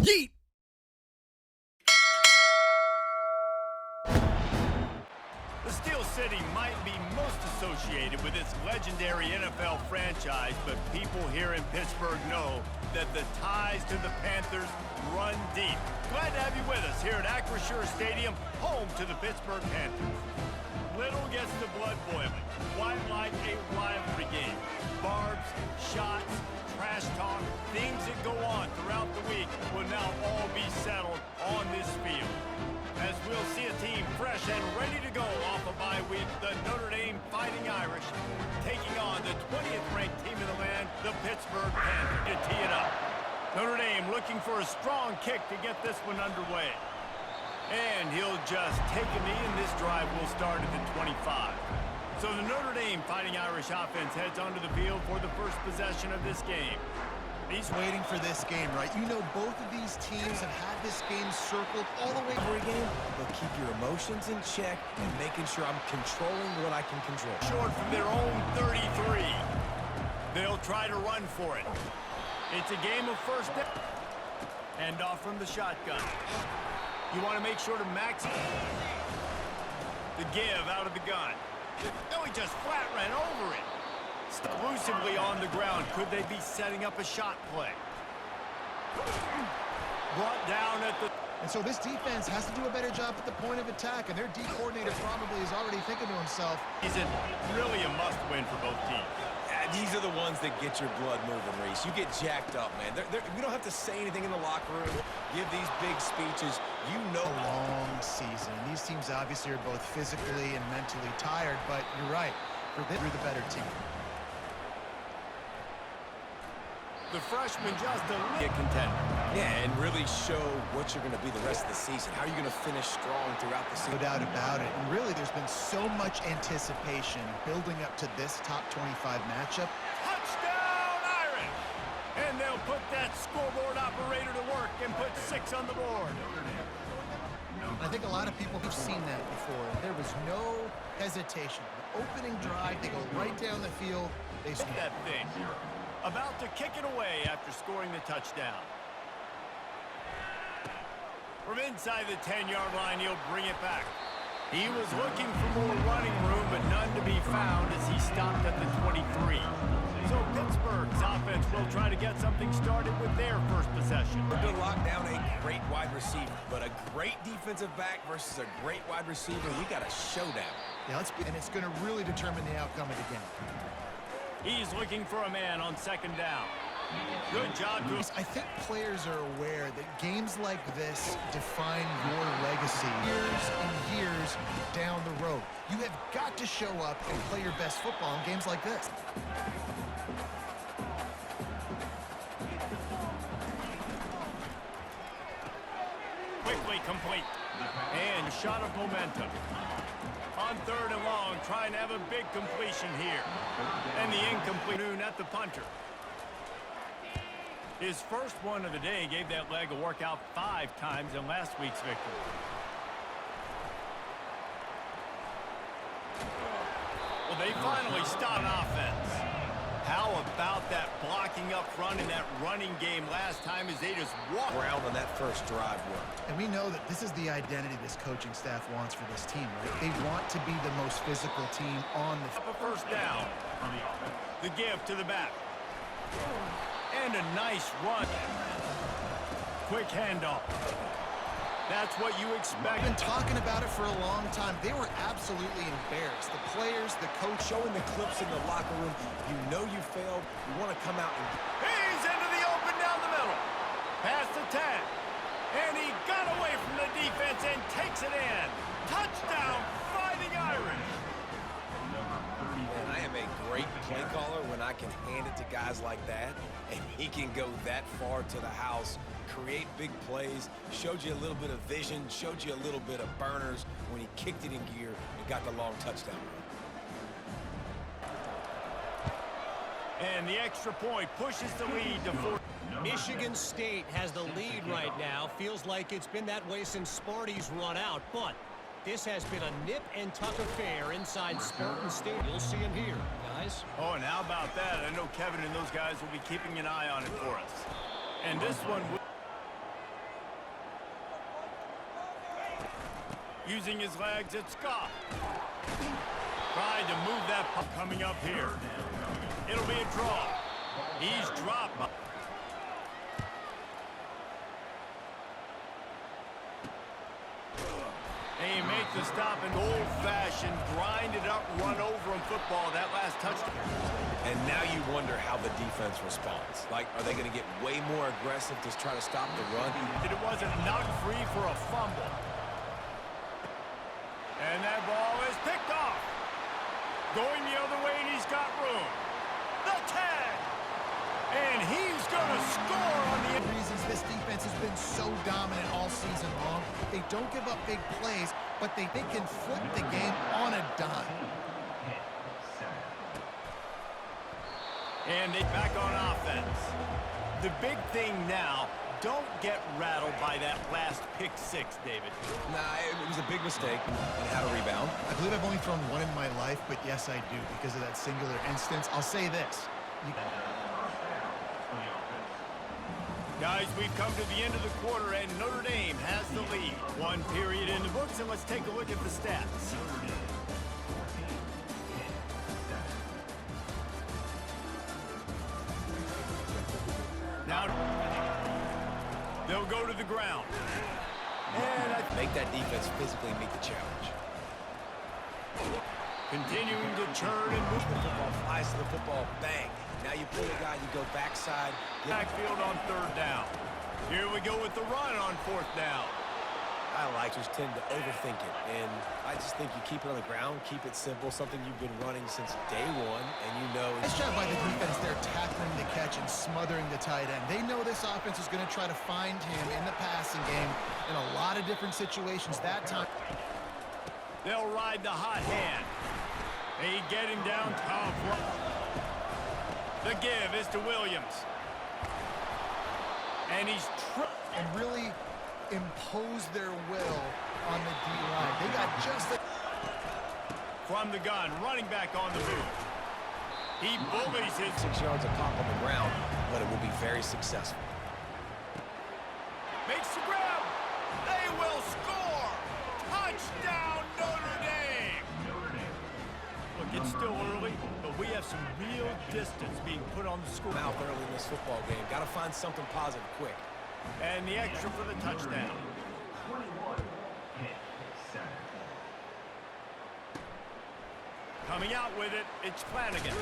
Yeet! The Steel City might be most associated with its legendary NFL franchise, but people here in Pittsburgh know that the ties to the Panthers run deep. Glad to have you with us here at Accuracy Stadium, home to the Pittsburgh Panthers. Little gets the blood boiling. Quite like a rivalry game. Barbs, shots, trash talk, things that go on throughout the week will now all be settled on this field. As we'll see a team fresh and ready to go off a bye week, the Notre Dame Fighting Irish taking on the 20th ranked team in the land, the Pittsburgh Panthers, to tee it up. Notre Dame looking for a strong kick to get this one underway. And he'll just take a knee, and this drive will start at the 25. So the Notre Dame Fighting Irish offense heads onto the field for the first possession of this game. He's waiting for this game, right? You know both of these teams have had this game circled all the way every game. They'll keep your emotions in check and making sure I'm controlling what I can control. Short from their own 33. They'll try to run for it. It's a game of first down. Hand off from the shotgun. You want to make sure to max the give out of the gun. No, he just flat ran over it. Exclusively on the ground. Could they be setting up a shot play? Brought down at the... And so this defense has to do a better job at the point of attack, and their D coordinator probably is already thinking to himself. He's really a must-win for both teams. These are the ones that get your blood moving, Reese. You get jacked up, man. We don't have to say anything in the locker room, give these big speeches. You know. A long season. These teams obviously are both physically and mentally tired, but you're right. You're the better team. The freshman just a little contender. Yeah, and really show what you're going to be the rest of the season. How are you going to finish strong throughout the season? No doubt about it. And really, there's been so much anticipation building up to this top 25 matchup. Touchdown, Irish! And they'll put that scoreboard operator to work and put 6 on the board. I think a lot of people have seen that before. There was no hesitation. The opening drive, they go right down the field. They score that thing. About to kick it away after scoring the touchdown. From inside the 10-yard line, he'll bring it back. He was looking for more running room, but none to be found as he stopped at the 23. So Pittsburgh's offense will try to get something started with their first possession. To lock down a great wide receiver, but a great defensive back versus a great wide receiver. We got a showdown. Yeah, and it's going to really determine the outcome of the game. He's looking for a man on second down. Good job. I think players are aware that games like this define your legacy years and years down the road. You have got to show up and play your best football in games like this. Quickly complete. And shot of momentum. On third and long, trying to have a big completion here. And the incomplete at the punter. His first one of the day gave that leg a workout 5 times in last week's victory. Well, they finally stopped offense. How about that blocking up front in that running game last time as they just walked around on that first drive work. And we know that this is the identity this coaching staff wants for this team, right? They want to be the most physical team on the field. First down. The give to the back. And a nice run. Quick handoff. That's what you expect. I've been talking about it for a long time. They were absolutely embarrassed. The players, the coach, showing the clips in the locker room. You know you failed. You want to come out and... He's into the open down the middle. Past the 10. And he got away from the defense and takes it in. Touchdown, Fighting Irish. Man, I am a great play caller when I can hand it to guys like that. And he can go that far to the house. Create big plays, showed you a little bit of vision, showed you a little bit of burners when he kicked it in gear and got the long touchdown run. And the extra point pushes the lead to 4. Michigan State has the lead right now. Feels like it's been that way since Sparty's run out, but this has been a nip-and-tuck affair inside Spartan Stadium. You'll see him here, guys. Oh, and how about that? I know Kevin and those guys will be keeping an eye on it for us. And this one... Using his legs, it's Scott. Tried to move that puck coming up here. It'll be a draw. He's dropped. And he makes the stop in old-fashioned, grind-it-up, run-over in football. That last touchdown. And now you wonder how the defense responds. Like, are they going to get way more aggressive to try to stop the run? It wasn't knocked free for a fumble. And that ball is picked off. Going the other way, and he's got room. The tag! And he's going to score on the... Reasons this defense has been so dominant all season long. They don't give up big plays, but they can flip the game on a dime. And they back on offense. The big thing now, don't get rattled by that last pick six, David. Nah, it was a big mistake. And how to rebound. I believe I've only thrown one in my life, but yes, I do, because of that singular instance. I'll say this. Guys, we've come to the end of the quarter, and Notre Dame has the lead. One period in the books, and let's take a look at the stats. Now, they'll go to the ground. And I make that defense physically meet the challenge. Continuing to churn and move. The football flies to the football, bang. Now you pull a guy, you go backside. Backfield on third down. Here we go with the run on fourth down. I like just tend to overthink it, and I just think you keep it on the ground, keep it simple, something you've been running since day one, and you know. Nice job by the defense there, tackling the catch and smothering the tight end. They know this offense is going to try to find him in the passing game in a lot of different situations that time. They'll ride the hot hand. They get him down top. The give is to Williams. And he's and really impose their will on the D-line. They got just a... From the gun, running back on the move. He bullies his... 6 yards of pop on the ground, but it will be very successful. Makes the grab. They will score. Touchdown, Notre Dame. Look, it's still early, but we have some real distance being put on the score. Out early in this football game. Got to find something positive quick. And the extra for the touchdown. Coming out with it, it's Flanagan.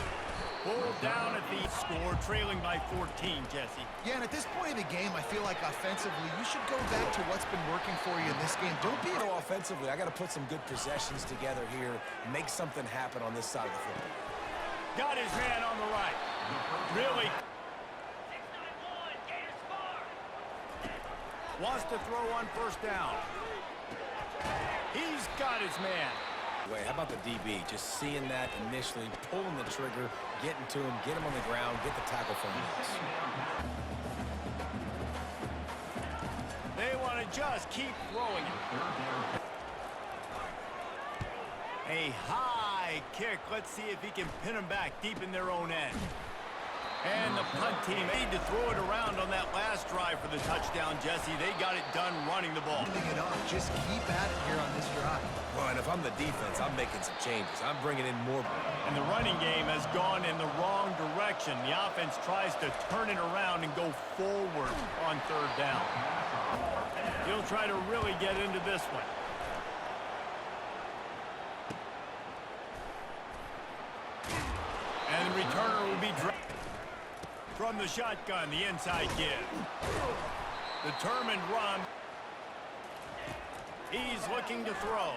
Pulled down at the score, trailing by 14, Jesse. Yeah, and at this point in the game, I feel like offensively, you should go back to what's been working for you in this game. Don't be... Offensively, I got to put some good possessions together here, make something happen on this side of the football. Got his man on the right. Really... Wants to throw on first down. He's got his man. Wait, how about the DB? Just seeing that initially, pulling the trigger, getting to him, get him on the ground, get the tackle from him. They want to just keep throwing it. A high kick. Let's see if he can pin him back deep in their own end. And the punt team need to throw it around on that last drive for the touchdown, Jesse. They got it done running the ball. It up. Just keep at it here on this drive. Well, and if I'm the defense, I'm making some changes. I'm bringing in more. And the running game has gone in the wrong direction. The offense tries to turn it around and go forward on third down. He'll try to really get into this one. And the returner will be dropped. From the shotgun, the inside give. Determined run. He's looking to throw.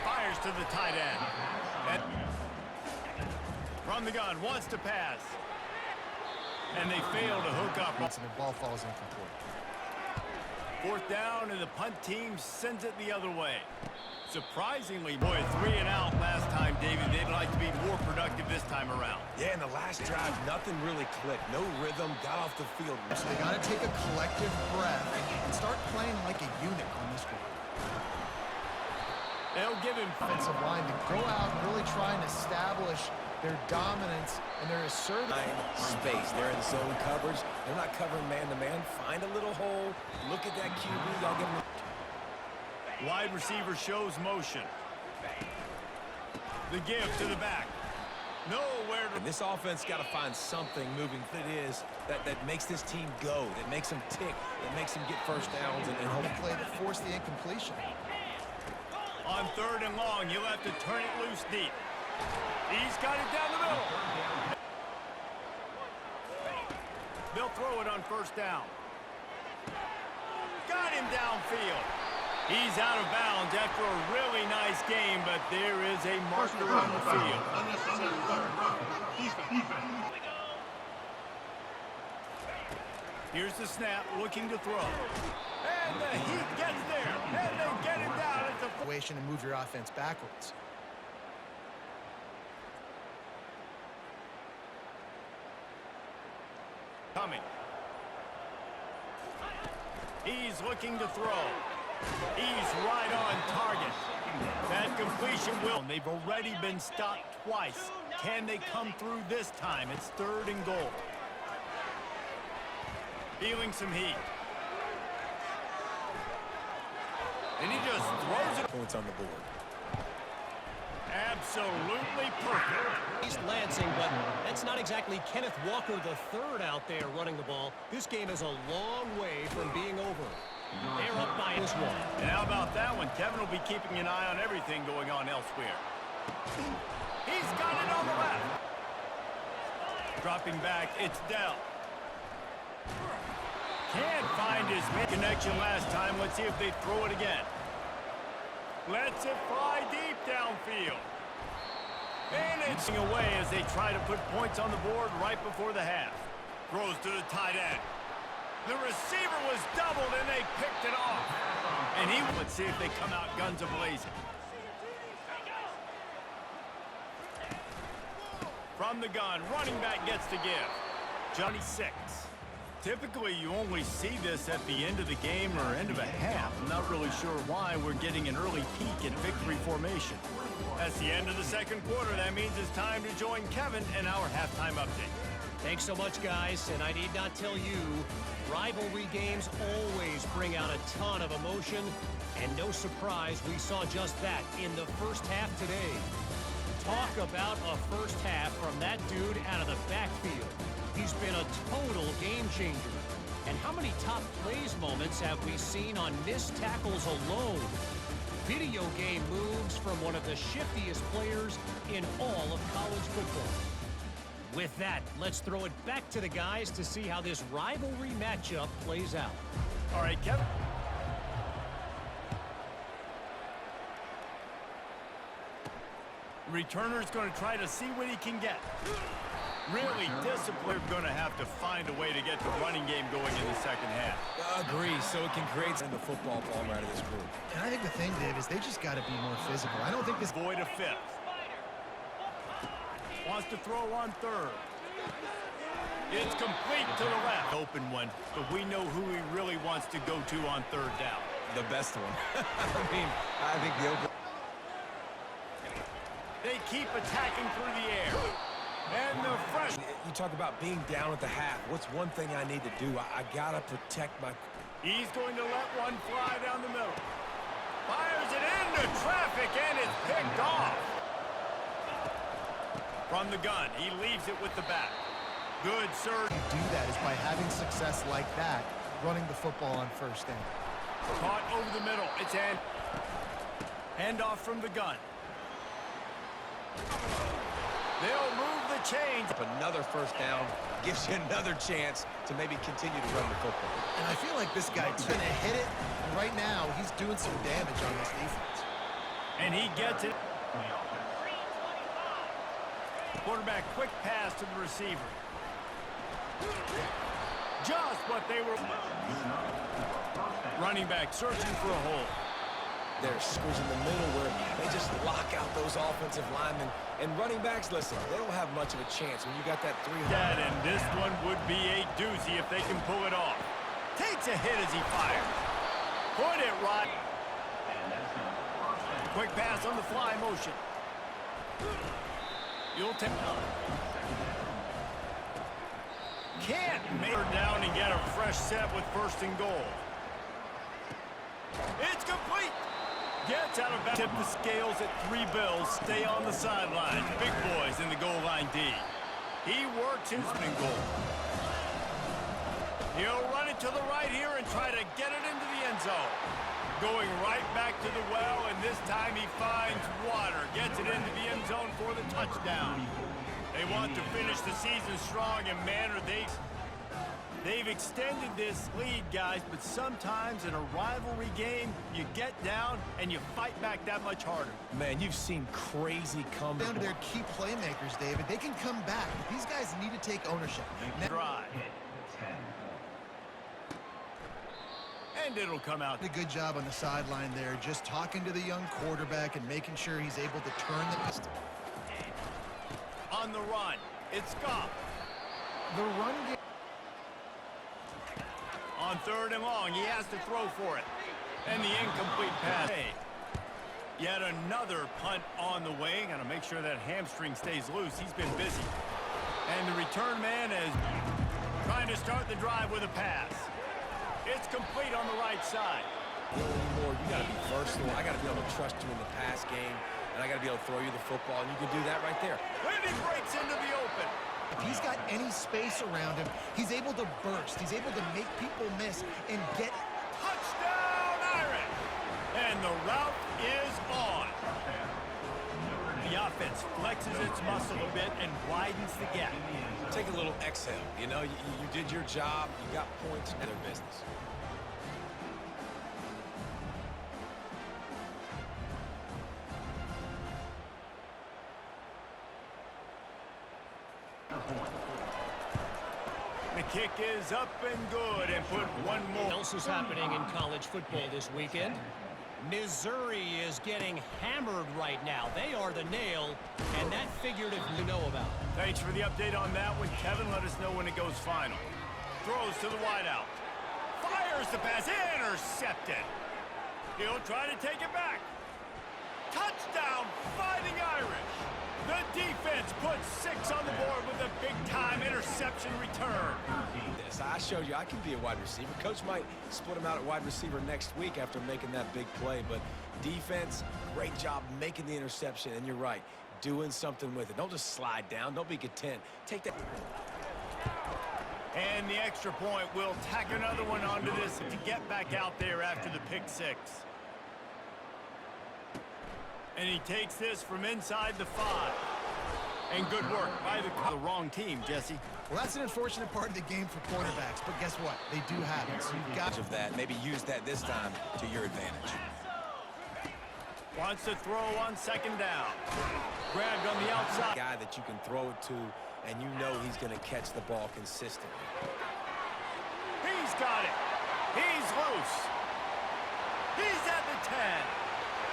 Fires to the tight end. And from the gun, wants to pass. And they fail to hook up. And the ball falls incomplete. Fourth down, and the punt team sends it the other way. Surprisingly, boy, 3 and out last time, David. They'd like to be more productive this time around. Yeah, in the last drive, nothing really clicked. No rhythm, got off the field. So they got to take a collective breath and start playing like a unit on this one. They'll give him offensive line to go out and really try and establish their dominance and their assertiveness. Space. They're in zone coverage. They're not covering man-to-man. Find a little hole. Look at that QB. I'll give them. Wide receiver shows motion. The give to the back. Nowhere to... And this offense got to find something moving that is that makes this team go, that makes them tick, that makes them get first downs and The play that forced the incompletion. On 3rd and long, you'll have to turn it loose deep. He's got it down the middle. They'll throw it on 1st down. Got him downfield. He's out of bounds after a really nice game, but there is a marker on the field. Here's the snap, looking to throw. And the heat gets there, and they get him down at the... And move your offense backwards. Coming. He's looking to throw. He's right on target. That completion will. They've already been stopped twice. Can they come through this time? It's 3rd and goal. Feeling some heat. And he just throws it. points on the board. Absolutely perfect. East Lansing, but that's not exactly Kenneth Walker III out there running the ball. This game is a long way from being over. They're up by this one. And how about that one? Kevin will be keeping an eye on everything going on elsewhere. He's got it on the left. Dropping back, it's Dell. Can't find his connection last time. Let's see if they throw it again. Lets it fly deep downfield. And it's away as they try to put points on the board right before the half. Throws to the tight end. The receiver was doubled and they picked it off. And let's see if they come out guns a-blazing. From the gun, running back gets the give. Johnny 6. Typically, you only see this at the end of the game or end of a half. I'm not really sure why we're getting an early peek at victory formation. That's the end of the 2nd quarter. That means it's time to join Kevin in our halftime update. Thanks so much, guys, and I need not tell you, rivalry games always bring out a ton of emotion, and no surprise, we saw just that in the first half today. Talk about a first half from that dude out of the backfield. He's been a total game changer. And how many top plays moments have we seen on missed tackles alone? Video game moves from one of the shiftiest players in all of college football. With that, let's throw it back to the guys to see how this rivalry matchup plays out. All right, Kevin. Returner's going to try to see what he can get. Really disciplined. Going to have to find a way to get the running game going in the second half. Agree, so it can create the football ball right of this group. And I think the thing, Dave, is they just got to be more physical. I don't think this... Void a fifth. Wants to throw on third. It's complete to the left. Open one, but we know who he really wants to go to on third down. The best one. I think the open... They keep attacking through the air. And the fresh... You talk about being down at the half. What's one thing I need to do? I got to protect my... He's going to let one fly down the middle. Fires it into traffic, and it's picked off. From the gun, he leaves it with the back. Good surge. Do that is by having success like that, running the football on first down. Caught over the middle. It's hand off from the gun. They'll move the chains. Another first down gives you another chance to maybe continue to run the football. And I feel like this guy's going to hit it. And right now, he's doing some damage on this defense. And he gets it. Quarterback, quick pass to the receiver. Just what they were. Running back searching for a hole. They're squeezing the middle where they just lock out those offensive linemen. And running backs, listen, they don't have much of a chance when you got that 300. And this one would be a doozy if they can pull it off. Takes a hit as he fires. Put it right. Quick pass on the fly motion. You'll take. Can't make her down and get a fresh set with first and goal. It's complete. Gets out of bounds. Tip the scales at 3 bills. Stay on the sidelines. Big boys in the goal line D. He works his goal. He'll run it to the right here and try to get it into the end zone. Going right back to the well, and this time he finds water. Gets it into the end zone for the touchdown. They want to finish the season strong, and man, are they've extended this lead, guys, but sometimes in a rivalry game, you get down and you fight back that much harder. Man, you've seen crazy come Down to their key playmakers, David. They can come back. These guys need to take ownership. Drive. And it'll come out. A good job on the sideline there, just talking to the young quarterback and making sure he's able to turn the pistol. On the run, it's Goff. The run game. On 3rd and long, he has to throw for it. And the incomplete pass. Yet another punt on the way. Got to make sure that hamstring stays loose. He's been busy. And the return man is trying to start the drive with a pass. It's complete on the right side. Anymore, you got to be versatile. I got to be able to trust you in the pass game, and I got to be able to throw you the football, and you can do that right there. And he breaks into the open. If he's got any space around him, he's able to burst. He's able to make people miss and get... Touchdown, Irish! And the route is on. The offense flexes its muscle a bit and widens the gap. Take a little exhale. You know, you did your job. You got points in their business. The kick is up and good, and put one more. What else is happening in college football this weekend? Missouri is getting hammered right now. They are the nail, and that figurative you know about. Thanks for the update on that one, Kevin. Let us know when it goes final. Throws to the wideout. Fires the pass. Intercepted. He'll try to take it back. Touchdown, Fighting Irish. The defense puts 6 on the board with a big-time interception return. Yes, I showed you I can be a wide receiver. Coach might split him out at wide receiver next week after making that big play, but defense, great job making the interception, and you're right, doing something with it. Don't just slide down. Don't be content. Take that. And the extra point will tack another one onto this to get back out there after the pick 6. And he takes this from inside the 5. And good work by the wrong team, Jesse. Well, that's an unfortunate part of the game for quarterbacks, but guess what? They do have it, so you've got... Of that, maybe use that this time to your advantage. Wants to throw on 2nd down. Grabbed on the outside. Guy that you can throw it to, and you know he's going to catch the ball consistently. He's got it. He's loose. He's at the 10.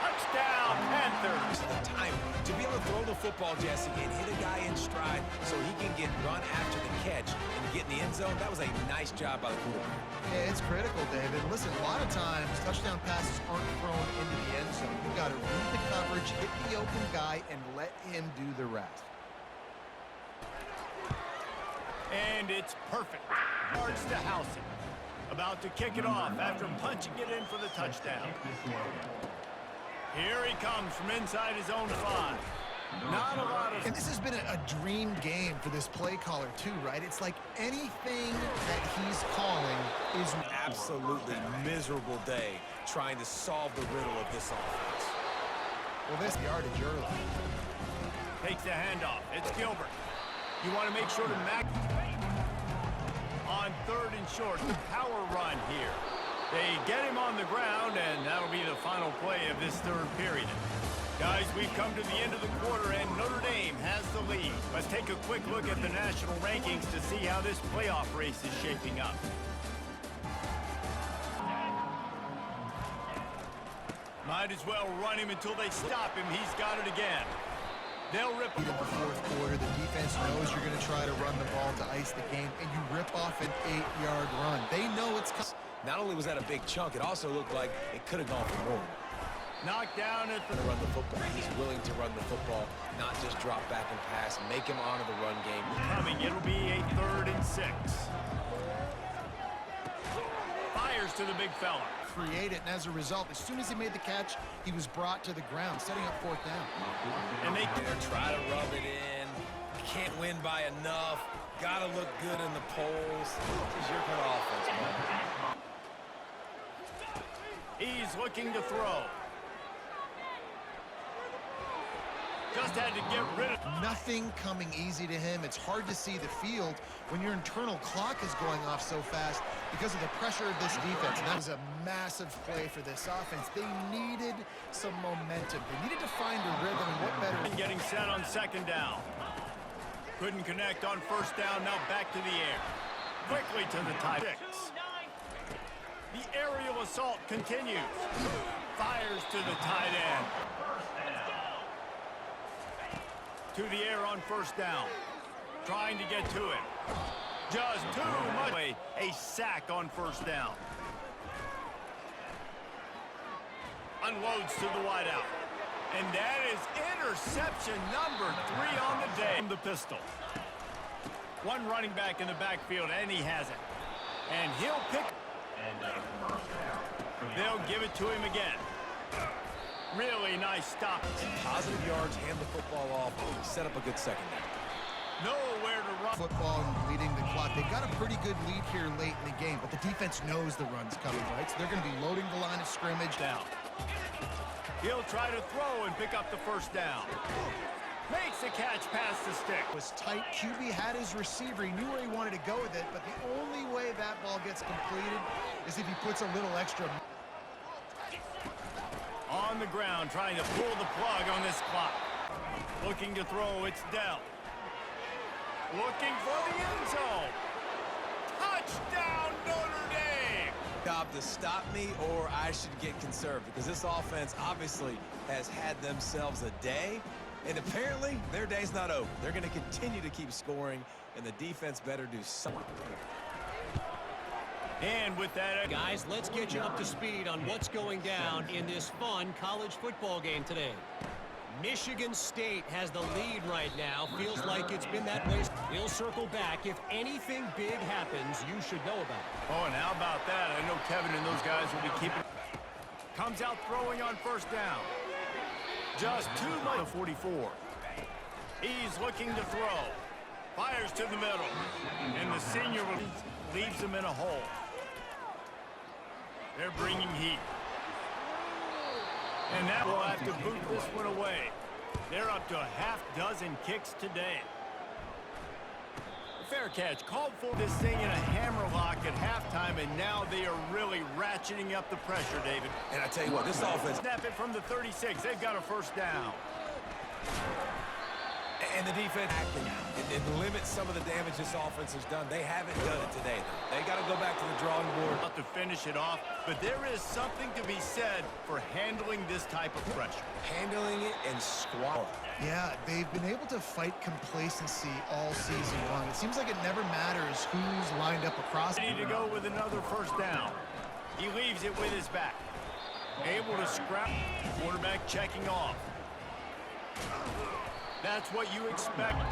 Touchdown, Panthers. The time to be able to throw the football, Jesse, and hit a guy in stride so he can get run after the catch and get in the end zone. That was a nice job by the quarterback. Yeah, it's critical, David. Listen, a lot of times touchdown passes aren't thrown into the end zone. You've got to read the coverage, hit the open guy, and let him do the rest. And it's perfect. Yards to house it. About to kick it off after punching it in for the touchdown. Here he comes from inside his own 5. Not a lot of... And this has been a dream game for this play caller, too, right? It's like anything that he's calling is... An absolutely miserable day trying to solve the riddle of this offense. Well, this yardage early. Takes the handoff. It's Gilbert. You want to make sure to on 3rd and short, the power run here. They get him on the ground, and that'll be the final play of this 3rd period. Guys, we've come to the end of the quarter, and Notre Dame has the lead. Let's take a quick look at the national rankings to see how this playoff race is shaping up. Might as well run him until they stop him. He's got it again. They'll rip In the 4th quarter, the defense knows you're going to try to run the ball to ice the game, and you rip off an 8-yard run. They know it's coming. Not only was that a big chunk, it also looked like it could have gone for more. knocked down at the... Run the football. He's willing to run the football, not just drop back and pass, make him honor the run game. Coming, it'll be a 3rd and 6. Fires to the big fella. create it, and as a result, as soon as he made the catch, he was brought to the ground, setting up 4th down. And they try to rub it in. Can't win by enough. Gotta look good in the polls. This is your kind of offense, man. He's looking to throw. Just had to get rid of. Nothing coming easy to him. It's hard to see the field when your internal clock is going off so fast because of the pressure of this defense. And that was a massive play for this offense. They needed some momentum. They needed to find a rhythm, and what better? Getting set on 2nd down. Couldn't connect on 1st down. Now back to the air. Quickly to the tight 6. The aerial assault continues. Fires to the tight end. To the air on 1st down. Trying to get to it. Just too much. A sack on 1st down. Unloads to the wideout. And that is interception number 3 on the day. From the pistol. One running back in the backfield, and he has it. And he'll pick. They'll give it to him again. Really nice stop. Positive yards, hand the football off, set up a good 2nd down. Nowhere to run. Football and leading the clock. They got a pretty good lead here late in the game, but the defense knows the run's coming, right? So they're going to be loading the line of scrimmage. Down. He'll try to throw and pick up the 1st down. Makes the catch past the stick. It was tight. QB had his receiver. He knew where he wanted to go with it, but the only way that ball gets completed is if he puts a little extra. On the ground, trying to pull the plug on this clock. Looking to throw, it's Dell. Looking for the end zone. Touchdown, Notre Dame! Job to stop me, or I should get conserved, because this offense obviously has had themselves a day, and apparently their day's not over. They're going to continue to keep scoring, and the defense better do something. And with that, Guys, let's get you up to speed on what's going down in this fun college football game today. Michigan State has the lead right now. Feels like it's been that way. We'll circle back. If anything big happens, you should know about it. oh, and how about that? I know Kevin and those guys will be keeping. Comes out throwing on 1st down. Just too much. 44. He's looking to throw. Fires to the middle. And the senior leaves him in a hole. They're bringing heat. And that will have to boot this one away. They're up to a half-dozen kicks today. Fair catch. Called for this thing in a hammerlock at halftime, and now they are really ratcheting up the pressure, David. And I tell you what, this offense... Snap it from the 36. They've got a 1st down. And the defense and limit some of the damage this offense has done. They haven't done it today. They got to go back to the drawing board. Not to finish it off, but there is something to be said for handling this type of pressure. Handling it and squat. Yeah, they've been able to fight complacency all season long. It seems like it never matters who's lined up across. Need to go with another 1st down. He leaves it with his back. Able to scrap. Quarterback checking off. That's what you expect.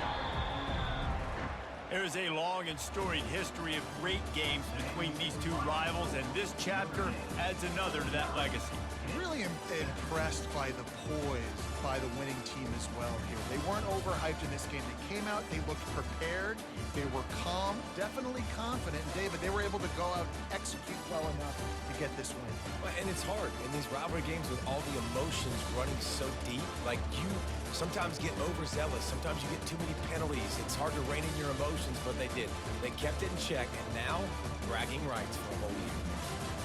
There is a long and storied history of great games between these two rivals, and this chapter adds another to that legacy. Really impressed by the poise by the winning team as well here. They weren't overhyped in this game. They came out, they looked prepared, they were calm, definitely confident. And David, they were able to go out and execute well enough to get this win. And it's hard in these rivalry games with all the emotions running so deep. Like, you sometimes get overzealous. Sometimes you get too many penalties. It's hard to rein in your emotions, but they did. They kept it in check, and now bragging rights for a whole year.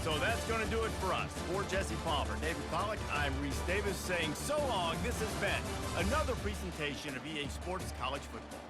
So that's going to do it for us. For Jesse Palmer, David Pollack, I'm Reese Davis saying so long. This has been another presentation of EA Sports College Football.